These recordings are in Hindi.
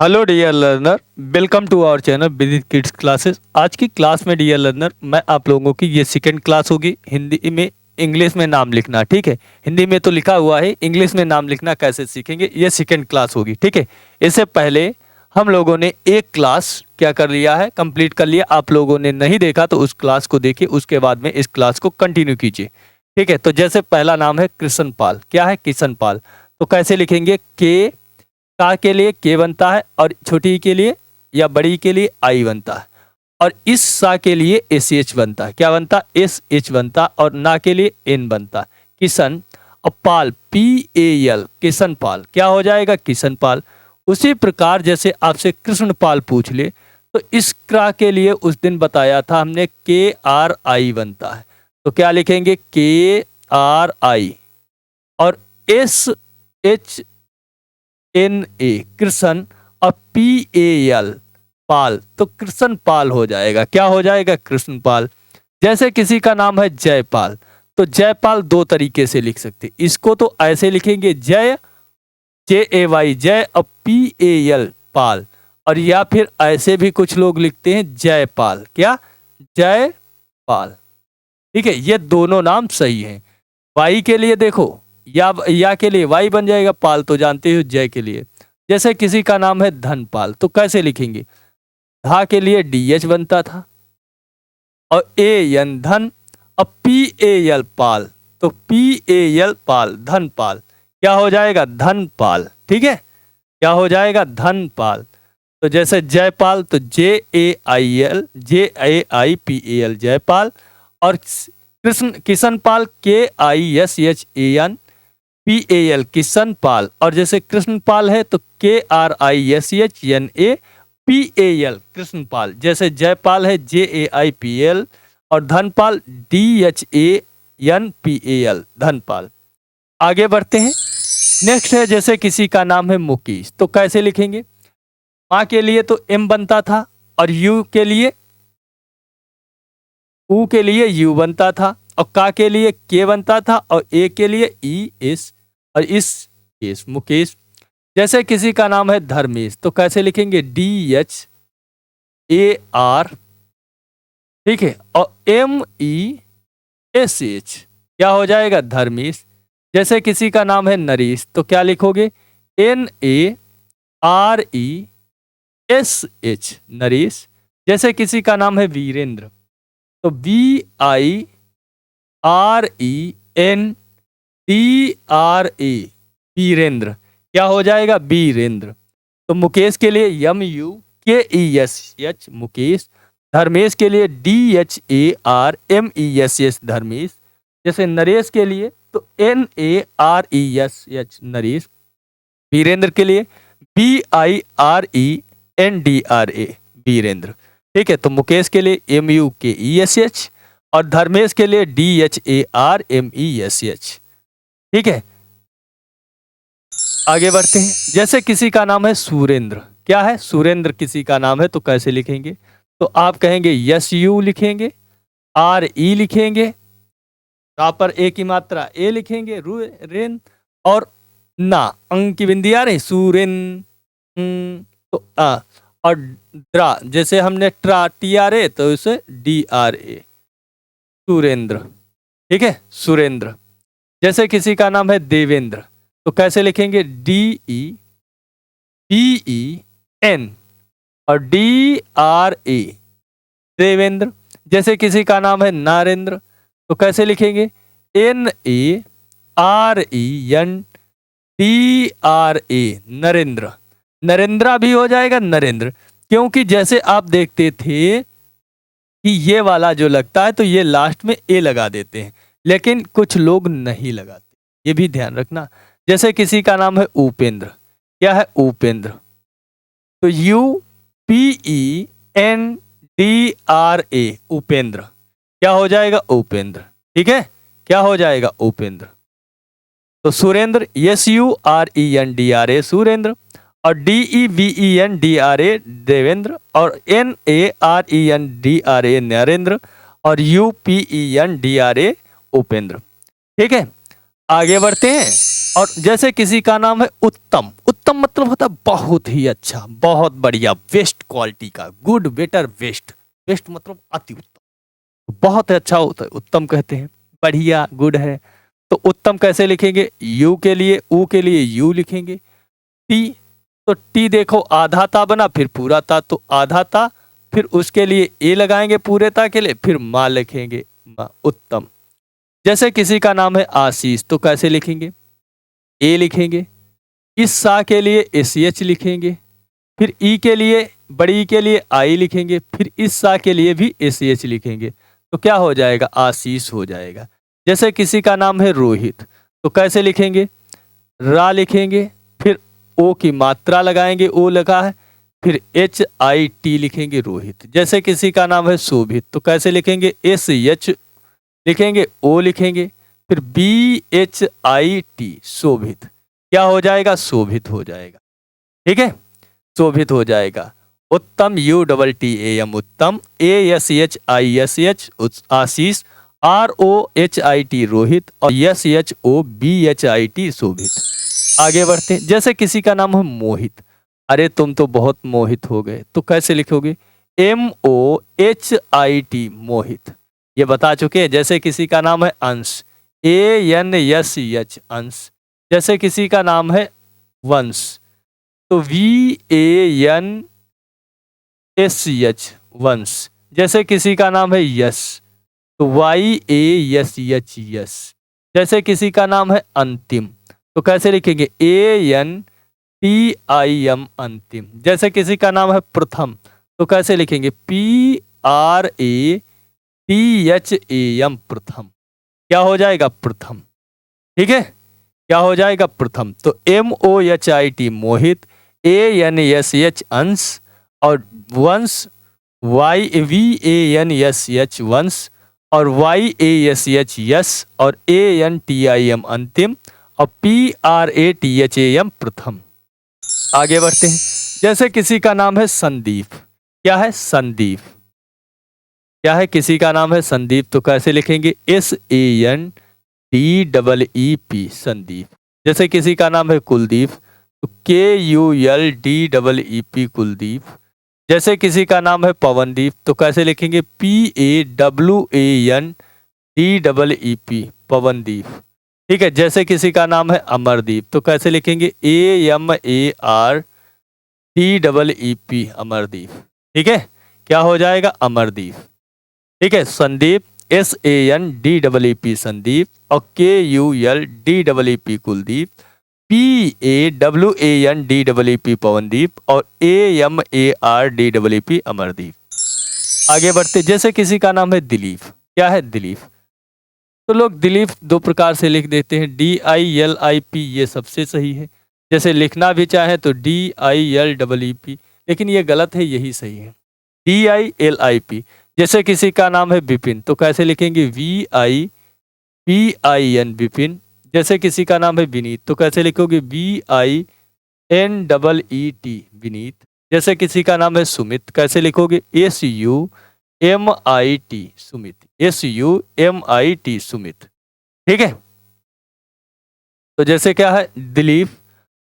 Hello dear learner, welcome to our channel Vidit kids classes. आज की क्लास में डियर लर्नर मैं आप लोगों की ये सेकंड क्लास होगी हिंदी में इंग्लिश में नाम लिखना। ठीक है, हिंदी में तो लिखा हुआ है, इंग्लिश में नाम लिखना कैसे सीखेंगे ये सेकंड क्लास होगी। ठीक है, इससे पहले हम लोगों ने एक क्लास क्या कर लिया है, कंप्लीट कर लिया। आप लोगों ने नहीं देखा तो उस क्लास को देखिए, उसके बाद में इस क्लास को कंटिन्यू कीजिए। ठीक है, तो जैसे पहला नाम है कृष्ण पाल। क्या है? किशन पाल। तो कैसे लिखेंगे? का के लिए के बनता है और छोटी के लिए या बड़ी के लिए आई बनता है, और इस सा के लिए एस एच बनता है। क्या बनता है? एस एच बनता है, और ना के लिए एन बनता है। किशन और पाल पी ए एल, किशन पाल क्या हो जाएगा? किशन पाल। उसी प्रकार जैसे आपसे कृष्ण पाल पूछ ले तो इस क्रा के लिए उस दिन बताया था हमने के आर आई बनता है। तो क्या लिखेंगे? के आर आई, और S H N A Krishna, और पी ए एल पाल, तो कृष्ण पाल हो जाएगा। क्या हो जाएगा? कृष्ण पाल। जैसे किसी का नाम है जयपाल, तो जयपाल दो तरीके से लिख सकते। इसको तो ऐसे लिखेंगे जय, जे ए वाई जय, और पी ए एल पाल, और या फिर ऐसे भी कुछ लोग लिखते हैं जयपाल। क्या? जयपाल। ठीक है, ये दोनों नाम सही हैं। वाई के लिए देखो, या के लिए वाई बन जाएगा, पाल तो जानते हो जय के लिए। जैसे किसी का नाम है धनपाल, तो कैसे लिखेंगे? धा के लिए डी एच बनता था, और ए एन धन, और पी ए एल पाल, तो पी ए एल पाल, धनपाल। क्या हो जाएगा? धनपाल। ठीक है, क्या हो जाएगा? धनपाल। तो जैसे जयपाल तो J A I L, J A I P A L Jaipal, और Kishan Pal K I S H A N P A L Kishan Pal, और जैसे कृष्ण पाल है तो K R I S H N A P A L Krishna Pal. जैसे जयपाल है J A I P L, और Dhanpal D H A N P A L Dhanpal. आगे बढ़ते हैं। नेक्स्ट है जैसे किसी का नाम है मुकेश, तो कैसे लिखेंगे? माँ के लिए तो एम बनता था, और यू के लिए ऊ के लिए यू बनता था, और का के लिए के बनता था, और ए के लिए ई एस, और इस केस मुकेश। जैसे किसी का नाम है धर्मेश, तो कैसे लिखेंगे? डी एच ए आर, ठीक है, और एम ई एस एच। क्या हो जाएगा? धर्मेश। जैसे किसी का नाम है नरेश, तो क्या लिखोगे? N A R E S H Naresh. जैसे किसी का नाम है वीरेंद्र, तो V I R E N D R A Virendra. क्या हो जाएगा? वीरेंद्र। तो मुकेश के लिए M U K E S H Mukesh. Dharmesh के लिए D H A R M E S S Dharmesh. जैसे नरेश के लिए तो N A R E S H Naresh. Virendra के लिए B I R E N D R A Virendra. ठीक है, तो मुकेश के लिए M you K E S H, और धर्मेश के लिए D H A R M E S H. ठीक है, आगे बढ़ते हैं। जैसे किसी का नाम है सुरेंद्र। क्या है? सुरेंद्र किसी का नाम है, तो कैसे लिखेंगे? तो आप कहेंगे यस यू लिखेंगे, आर ई लिखेंगे, पर ए की मात्रा ए लिखेंगे, रेन, और ना अंग की बिंदी आ रही सुरेन, तो आ, और ड्रा, जैसे हमने ट्रा टी आर ए, तो इसे डी आर ए सुरेंद्र। ठीक है, सुरेंद्र। जैसे किसी का नाम है देवेंद्र, तो कैसे लिखेंगे? D E B E N, और डी आर ए देवेंद्र। जैसे किसी का नाम है नरेंद्र, तो कैसे लिखेंगे? N A R E N D R A Narendra. Narendra भी हो जाएगा नरेंद्र, क्योंकि जैसे आप देखते थे कि ये वाला जो लगता है तो ये लास्ट में ए लगा देते हैं, लेकिन कुछ लोग नहीं लगाते, ये भी ध्यान रखना। जैसे किसी का नाम है उपेंद्र। क्या है? उपेंद्र, तो U P E N D R A Upendra. क्या हो जाएगा? उपेंद्र। ठीक है, क्या हो जाएगा? उपेंद्र। तो Surendra S U R E N D R A Surendra, और D E V E N D R A Devendra, और N A R E N D R A Narendra, और U P E N D R A Upendra. ठीक है, आगे बढ़ते हैं। और जैसे किसी का नाम है उत्तम, उत्तम मतलब होता है बहुत ही अच्छा, बहुत बढ़िया, बेस्ट क्वालिटी का, गुड, बेटर, बेस्ट। बेस्ट मतलब अति उत्तम, बहुत अच्छा होता है, उत्तम कहते हैं। बढ़िया, गुड है। तो उत्तम कैसे लिखेंगे? यू के लिए, ऊ के लिए यू लिखेंगे। टी, तो टी देखो आधा ता बना, फिर पूरा ता, तो आधा ता, फिर उसके लिए ए लगाएंगे पूरे ता के लिए, फिर माँ लिखेंगे, माँ, उत्तम। जैसे किसी का नाम है आशीष, तो कैसे लिखेंगे? ए लिखेंगे। इस सा के लिए एस एच लिखेंगे, फिर ई के लिए, बड़ी ई के लिए आई लिखेंगे, फिर इस सा के लिए भी एस एच लिखेंगे, तो क्या हो जाएगा? आशीष हो जाएगा। जैसे किसी का नाम है रोहित, तो कैसे लिखेंगे? रा लिखेंगे, फिर ओ की मात्रा लगाएंगे, ओ लगा है, फिर एच आई टी लिखेंगे, रोहित। जैसे किसी का नाम है शोभित, तो कैसे लिखेंगे? एस एच लिखेंगे, ओ लिखेंगे, फिर बी एच आई टी, शोभित। क्या हो जाएगा? शोभित हो जाएगा। ठीक है, शोभित हो जाएगा। Uttam, U double T A M, Uttam, A S H I S H Ashish, R O H I T Rohit, और S H O B H I T Shobhit. आगे बढ़ते हैं। जैसे किसी का नाम है मोहित, अरे तुम तो बहुत मोहित हो गए, तो कैसे लिखोगे? M O H I T, Mohit, ये बता चुके हैं। जैसे किसी का नाम है अंश, ए एन एस एच, अंश। जैसे किसी का नाम है वंश, तो V A N S H, Vansh. जैसे किसी का नाम है यश, तो Y A S H, Yash. जैसे किसी का नाम है अंतिम, तो कैसे लिखेंगे? A N T I M, Antim. जैसे किसी का नाम है प्रथम, तो कैसे लिखेंगे? P R A T H A M, Pratham. क्या हो जाएगा? प्रथम। ठीक है, क्या हो जाएगा? प्रथम। तो M O H I T Mohit, A N S H Ansh, और Vansh Y V A N S H Vansh, और Y A S H Yash, और A N T I M Antim, और P R A T H A M Pratham. आगे बढ़ते हैं। जैसे किसी का नाम है संदीप, क्या है? संदीप। क्या है? किसी का नाम है संदीप, तो कैसे लिखेंगे? S A N D double E P, Sandeep. जैसे किसी का नाम है कुलदीप, तो K U L D double E P, Kuldeep. जैसे किसी का नाम है पवनदीप, तो कैसे लिखेंगे? P A W A N D double E P, Pawandeep. ठीक है। जैसे किसी का नाम है अमरदीप, तो कैसे लिखेंगे? A M A R D double E P, Amardeep. ठीक है, क्या हो जाएगा? अमरदीप। ठीक है। Sandeep, S A N D double E P, Sandeep, और K U L D double E P, Kuldeep, P A W A N D double E P, Pawandeep, और A M A R D double E P, Amardeep. आगे बढ़ते। जैसे किसी का नाम है दिलीप, क्या है? दिलीप। तो लोग दिलीप दो प्रकार से लिख देते हैं, D I L I P, ये सबसे सही है। जैसे लिखना भी चाहे तो D I L double E P, लेकिन ये गलत है, यही सही है, D I L I P. जैसे किसी का नाम है विपिन, तो कैसे लिखेंगे? V I P I N, Vipin. जैसे किसी का नाम है विनीत, तो कैसे लिखोगे? V I N double E T, Vineet. जैसे किसी का नाम है सुमित, कैसे लिखोगे? S U M I T, Sumit, S U M I T, Sumit. ठीक है। तो जैसे क्या है? दिलीप,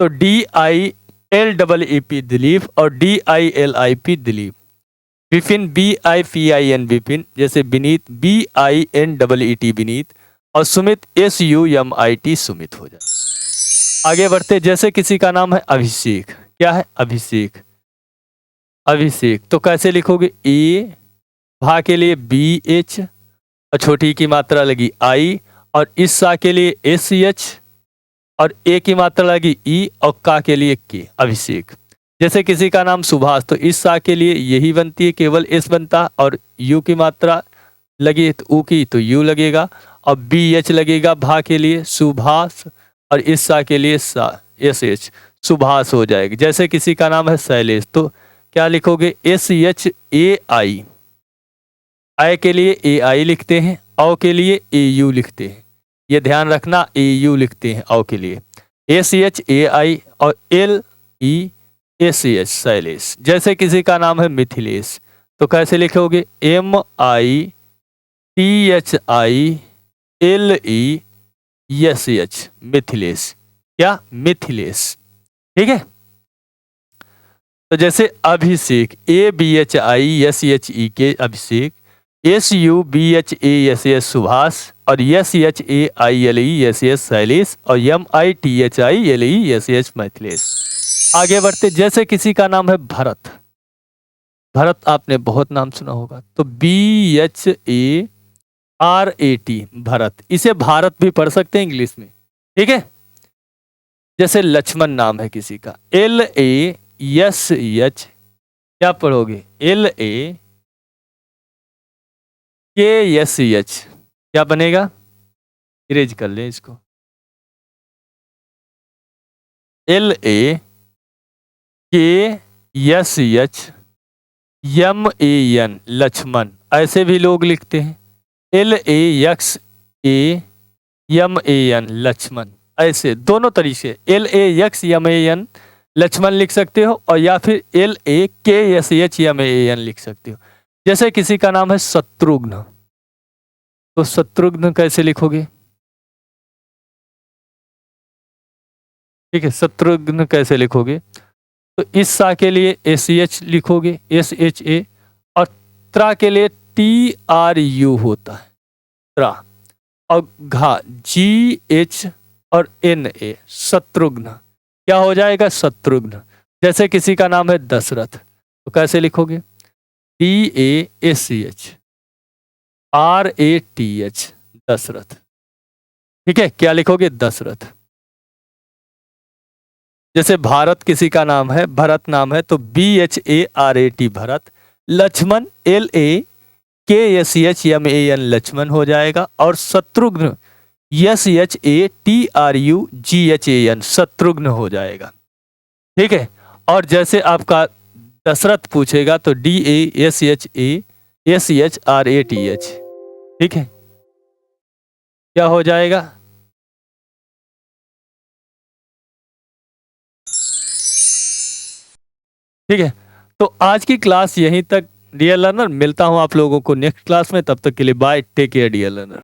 तो D I L double E P, Dilip, और D I L I P, Dilip. Vipin, B I P I N, Vipin. जैसे Vineet, B I N double E T, Vineet, और Sumit, S U M I T, Sumit हो जाए। आगे बढ़ते। जैसे किसी का नाम है अभिषेक, क्या है? अभिषेक, अभिषेक। तो कैसे लिखोगे? ए भा के लिए बी एच, और छोटी की मात्रा लगी आई, और इस सा के लिए एस एच, और ए की मात्रा लगी ई, और का के लिए के, अभिषेक। जैसे किसी का नाम सुभाष, तो इस सा के लिए यही बनती है, केवल एस बनता, और यू की मात्रा लगी तो ऊ की, तो यू लगेगा, और बी एच लगेगा भा के लिए, सुभाष, और इस सा के लिए सा, एस एच, सुभाष हो जाएगा। जैसे किसी का नाम है शैलेश, तो क्या लिखोगे? एस एच ए आई, आई के लिए ए आई लिखते हैं, औ के लिए ए यू लिखते हैं, ये ध्यान रखना, ए यू लिखते हैं औ के लिए, एस एच ए आई, और L E S H, Shailesh. जैसे किसी का नाम है मिथिलेश, तो कैसे लिखोगे? M I T H I L E S H, Mithilesh. क्या, मिथिलेश। ठीक है, तो जैसे अभिषेक, ABHISHEK अभिषेक, SUBHASS सुभाष, और SHAILESS शैलेश, और MITHILESS मिथिलेश। आगे बढ़ते, जैसे किसी का नाम है भरत, भरत आपने बहुत नाम सुना होगा, तो BHARAT भरत, इसे भारत भी पढ़ सकते हैं इंग्लिश में। ठीक है, जैसे लक्ष्मण नाम है किसी का, LASH, क्या पढ़ोगे, LAKSH, क्या बनेगा, इरेज कर लें इसको, LAKSH MAN लक्ष्मण, ऐसे भी लोग लिखते हैं, LAXAMAN लक्ष्मण, ऐसे दोनों तरीके, LAXMAN लक्ष्मण लिख सकते हो, और या फिर LAKSHMAN लिख सकते हो। जैसे किसी का नाम है शत्रुघ्न, तो शत्रुघ्न कैसे लिखोगे, ठीक है, शत्रुघ्न कैसे लिखोगे, तो इस सा के लिए SH लिखोगे, SHA, और त्रा के लिए TRU होता है, त्रा, और घा GH और NA, शत्रुघ्न, क्या हो जाएगा, शत्रुघ्न। जैसे किसी का नाम है दशरथ, तो कैसे लिखोगे, DASCH RATH, दशरथ। ठीक है, क्या लिखोगे, दशरथ। जैसे भारत किसी का नाम है, भरत नाम है, तो BHARAT भरत, लक्ष्मण LAKSHMAN लक्ष्मण हो जाएगा, और शत्रुघ्न SHATRUGHAN शत्रुघ्न हो जाएगा। ठीक है, और जैसे आपका दशरथ पूछेगा तो DASHASHRATH, ठीक है, क्या हो जाएगा, ठीक है। तो आज की क्लास यहीं तक डियर लर्नर, मिलता हूं आप लोगों को नेक्स्ट क्लास में, तब तक के लिए bye, take care dear learner.